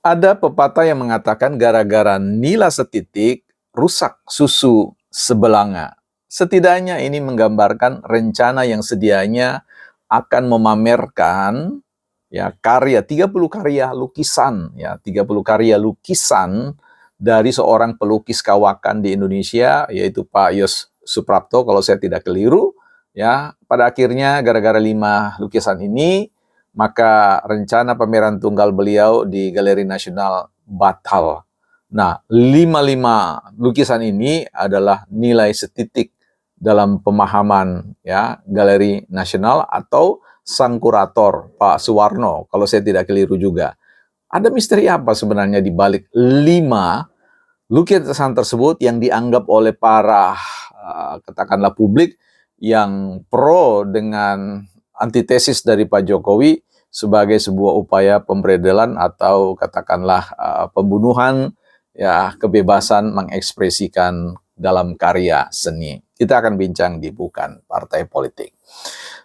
Ada pepatah yang mengatakan gara-gara nila setitik, rusak susu sebelanga. Setidaknya ini menggambarkan rencana yang sedianya akan memamerkan ya karya 30 karya lukisan ya 30 karya lukisan dari seorang pelukis kawakan di Indonesia yaitu Pak Yos Suprapto kalau saya tidak keliru ya. Pada akhirnya gara-gara 5 lukisan ini maka rencana pameran tunggal beliau di Galeri Nasional batal. Nah, 5 lukisan ini adalah nilai setitik dalam pemahaman ya Galeri Nasional atau sang kurator Pak Suwarno, kalau saya tidak keliru juga. Ada misteri apa sebenarnya di balik 5 lukisan tersebut yang dianggap oleh para katakanlah publik yang pro dengan antitesis dari Pak Jokowi sebagai sebuah upaya pemberedelan atau katakanlah pembunuhan ya kebebasan mengekspresikan dalam karya seni. Kita akan bincang di Bukan Partai Politik.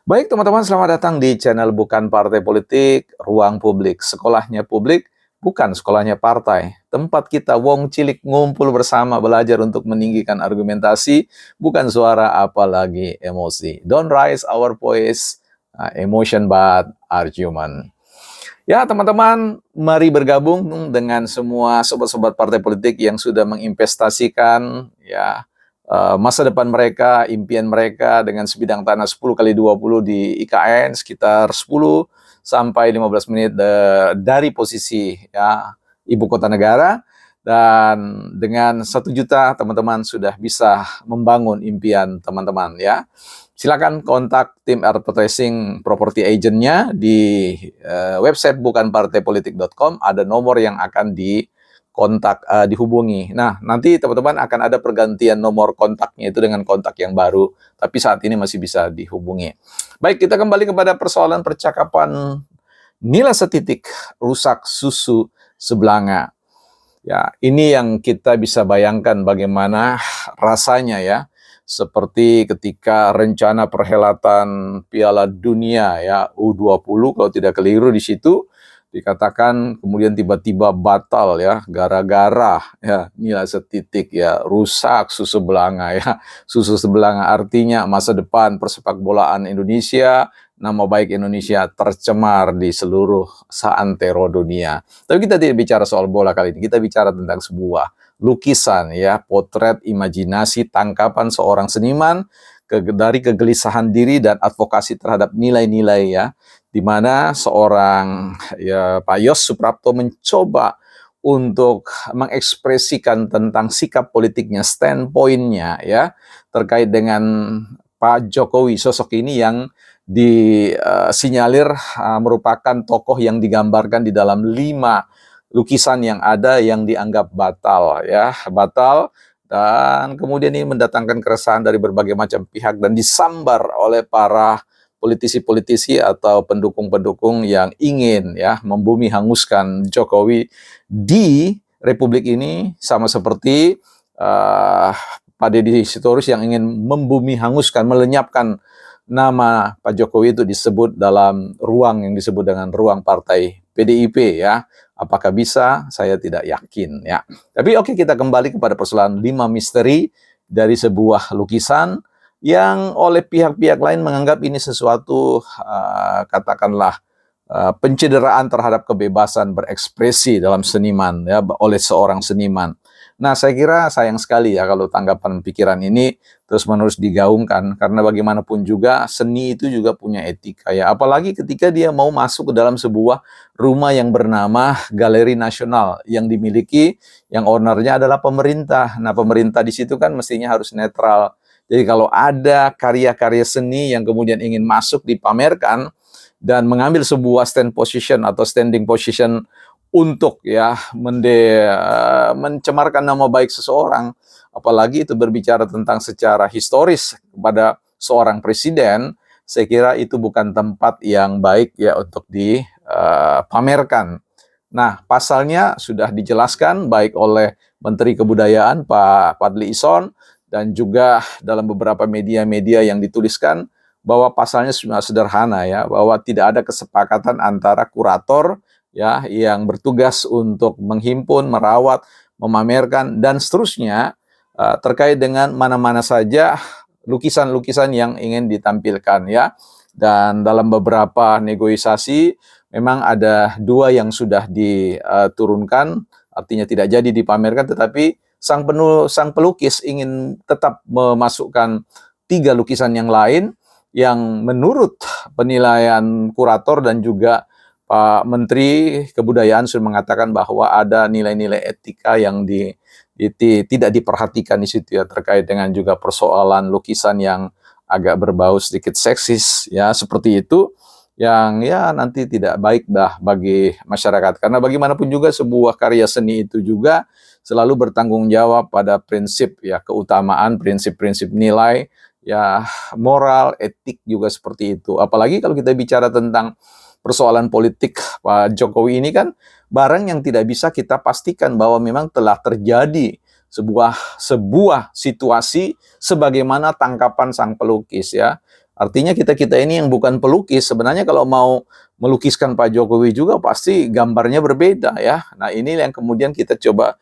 Baik teman-teman, selamat datang di channel Bukan Partai Politik, Ruang Publik, sekolahnya publik, bukan sekolahnya partai. Tempat kita wong cilik ngumpul bersama belajar untuk meninggikan argumentasi, bukan suara apalagi emosi. Don't raise our voice, emotion but argument. Ya teman-teman, mari bergabung dengan semua sobat-sobat partai politik yang sudah menginvestasikan ya masa depan mereka, impian mereka dengan sebidang tanah 10 kali 20 di IKN sekitar 10 sampai 15 menit dari posisi ya ibu kota negara, dan dengan 1 juta teman-teman sudah bisa membangun impian teman-teman ya. Silakan kontak tim advertising property agentnya di website bukanpartaipolitik.com, ada nomor yang akan dihubungi. Nah, nanti teman-teman akan ada pergantian nomor kontaknya itu dengan kontak yang baru, tapi saat ini masih bisa dihubungi. Baik, kita kembali kepada persoalan percakapan nila setitik, rusak susu sebelanga. Ya, ini yang kita bisa bayangkan bagaimana rasanya ya, seperti ketika rencana perhelatan Piala Dunia ya U20 kalau tidak keliru di situ dikatakan kemudian tiba-tiba batal ya gara-gara ya nilai setitik ya rusak susu belanga ya. Susu sebelanga artinya masa depan persepak bolaan Indonesia, nama baik Indonesia tercemar di seluruh seantero dunia. Tapi kita tidak bicara soal bola kali ini, kita bicara tentang sebuah lukisan ya, potret imajinasi tangkapan seorang seniman dari kegelisahan diri dan advokasi terhadap nilai-nilai ya, di mana seorang ya Pak Yos Suprapto mencoba untuk mengekspresikan tentang sikap politiknya, standpoint-nya ya terkait dengan Pak Jokowi, sosok ini yang disinyalir merupakan tokoh yang digambarkan di dalam 5 lukisan yang ada yang dianggap batal ya, batal, dan kemudian ini mendatangkan keresahan dari berbagai macam pihak dan disambar oleh para politisi-politisi atau pendukung-pendukung yang ingin ya membumi hanguskan Jokowi di Republik ini, sama seperti Pak Deddy Sitorus yang ingin membumi hanguskan, melenyapkan nama Pak Jokowi itu disebut dalam ruang yang disebut dengan ruang partai PDIP ya. Apakah bisa? Saya tidak yakin ya. Tapi oke, kita kembali kepada persoalan 5 misteri dari sebuah lukisan yang oleh pihak-pihak lain menganggap ini sesuatu katakanlah pencederaan terhadap kebebasan berekspresi dalam seniman ya oleh seorang seniman. Nah, saya kira sayang sekali ya kalau tanggapan pikiran ini terus-menerus digaungkan, karena bagaimanapun juga seni itu juga punya etika ya, apalagi ketika dia mau masuk ke dalam sebuah rumah yang bernama Galeri Nasional yang dimiliki, yang ownernya adalah pemerintah. Nah, pemerintah di situ kan mestinya harus netral. Jadi kalau ada karya-karya seni yang kemudian ingin masuk dipamerkan dan mengambil sebuah stand position atau standing position untuk ya mencemarkan nama baik seseorang, apalagi itu berbicara tentang secara historis kepada seorang presiden, saya kira itu bukan tempat yang baik ya untuk dipamerkan. Nah, pasalnya sudah dijelaskan baik oleh Menteri Kebudayaan Pak Fadli Ison dan juga dalam beberapa media-media yang dituliskan bahwa pasalnya sudah sederhana ya, bahwa tidak ada kesepakatan antara kurator ya yang bertugas untuk menghimpun, merawat, memamerkan dan seterusnya terkait dengan mana-mana saja lukisan-lukisan yang ingin ditampilkan ya. Dan dalam beberapa negosiasi memang ada 2 yang sudah diturunkan, artinya tidak jadi dipamerkan, tetapi sang pelukis ingin tetap memasukkan 3 lukisan yang lain yang menurut penilaian kurator dan juga Pak Menteri Kebudayaan sudah mengatakan bahwa ada nilai-nilai etika yang tidak diperhatikan di situ ya, terkait dengan juga persoalan lukisan yang agak berbau sedikit seksis ya, seperti itu yang ya nanti tidak baik dah bagi masyarakat. Karena bagaimanapun juga sebuah karya seni itu juga selalu bertanggung jawab pada prinsip ya keutamaan, prinsip-prinsip nilai ya, moral, etik juga seperti itu. Apalagi kalau kita bicara tentang persoalan politik Pak Jokowi ini kan barang yang tidak bisa kita pastikan bahwa memang telah terjadi sebuah situasi sebagaimana tangkapan sang pelukis ya. Artinya kita ini yang bukan pelukis sebenarnya kalau mau melukiskan Pak Jokowi juga pasti gambarnya berbeda ya. Nah ini yang kemudian kita coba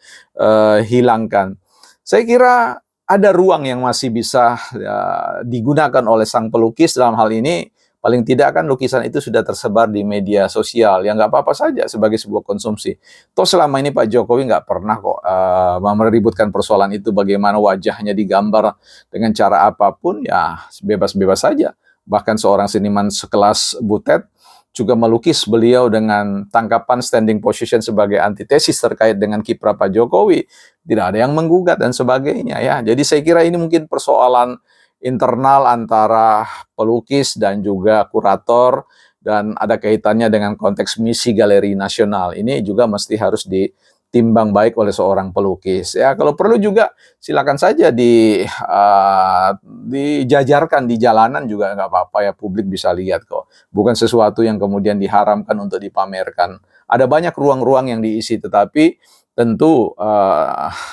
hilangkan. Saya kira ada ruang yang masih bisa ya, digunakan oleh sang pelukis dalam hal ini. Paling tidak kan lukisan itu sudah tersebar di media sosial, ya nggak apa-apa saja sebagai sebuah konsumsi. Toh selama ini Pak Jokowi nggak pernah kok meributkan persoalan itu, bagaimana wajahnya digambar dengan cara apapun, ya bebas-bebas saja. Bahkan seorang seniman sekelas Butet juga melukis beliau dengan tangkapan standing position sebagai antitesis terkait dengan kiprah Pak Jokowi. Tidak ada yang menggugat dan sebagainya ya. Jadi saya kira ini mungkin persoalan internal antara pelukis dan juga kurator dan ada kaitannya dengan konteks misi Galeri Nasional. Ini juga mesti harus ditimbang baik oleh seorang pelukis. Ya, kalau perlu juga silakan saja dijajarkan di jalanan juga nggak apa-apa ya, publik bisa lihat kok. Bukan sesuatu yang kemudian diharamkan untuk dipamerkan. Ada banyak ruang-ruang yang diisi, tetapi tentu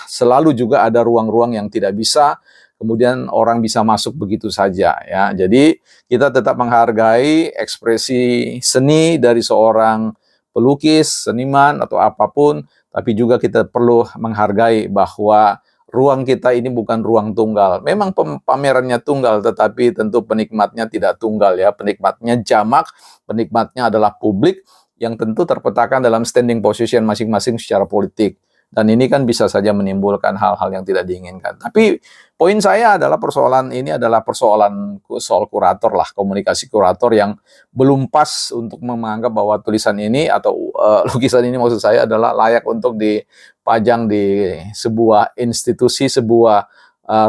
selalu juga ada ruang-ruang yang tidak bisa kemudian orang bisa masuk begitu saja ya. Jadi kita tetap menghargai ekspresi seni dari seorang pelukis, seniman atau apapun, tapi juga kita perlu menghargai bahwa ruang kita ini bukan ruang tunggal. Memang pamerannya tunggal, tetapi tentu penikmatnya tidak tunggal ya. Penikmatnya jamak, penikmatnya adalah publik yang tentu terpetakan dalam standing position masing-masing secara politik. Dan ini kan bisa saja menimbulkan hal-hal yang tidak diinginkan. Tapi poin saya adalah persoalan ini adalah soal kurator lah, komunikasi kurator yang belum pas untuk menganggap bahwa tulisan ini atau lukisan ini maksud saya adalah layak untuk dipajang di sebuah institusi, sebuah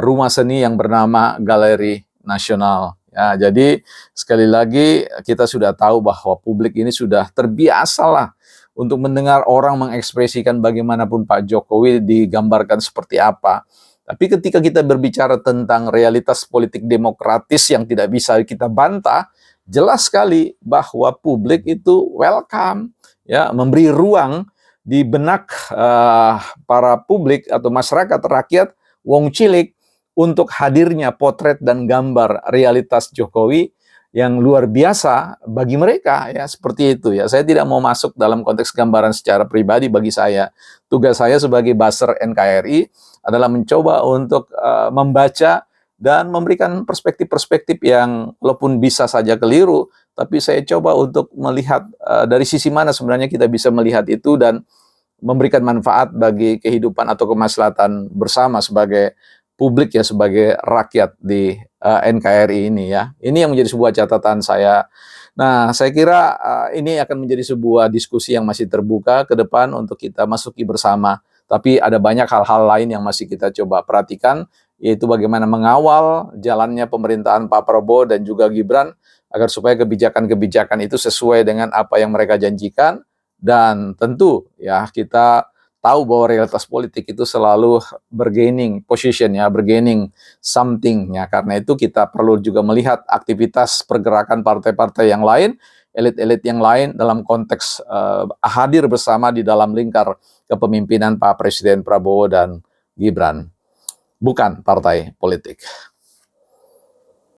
rumah seni yang bernama Galeri Nasional. Ya, jadi sekali lagi kita sudah tahu bahwa publik ini sudah terbiasa lah untuk mendengar orang mengekspresikan bagaimanapun Pak Jokowi digambarkan seperti apa. Tapi ketika kita berbicara tentang realitas politik demokratis yang tidak bisa kita bantah, jelas sekali bahwa publik itu welcome, ya, memberi ruang di benak para publik atau masyarakat rakyat wong cilik untuk hadirnya potret dan gambar realitas Jokowi yang luar biasa bagi mereka ya, seperti itu ya. Saya tidak mau masuk dalam konteks gambaran secara pribadi. Bagi saya, tugas saya sebagai buzzer NKRI adalah mencoba untuk membaca dan memberikan perspektif-perspektif yang walaupun bisa saja keliru, tapi saya coba untuk melihat dari sisi mana sebenarnya kita bisa melihat itu dan memberikan manfaat bagi kehidupan atau kemaslahatan bersama sebagai publik ya, sebagai rakyat di NKRI ini ya. Ini yang menjadi sebuah catatan saya. Nah, saya kira ini akan menjadi sebuah diskusi yang masih terbuka ke depan untuk kita masuki bersama. Tapi ada banyak hal-hal lain yang masih kita coba perhatikan, yaitu bagaimana mengawal jalannya pemerintahan Pak Prabowo dan juga Gibran agar supaya kebijakan-kebijakan itu sesuai dengan apa yang mereka janjikan. Dan tentu ya kita tahu bahwa realitas politik itu selalu bergaining position ya, bergaining something ya. Karena itu kita perlu juga melihat aktivitas pergerakan partai-partai yang lain, elit-elit yang lain dalam konteks hadir bersama di dalam lingkar kepemimpinan Pak Presiden Prabowo dan Gibran, bukan partai politik.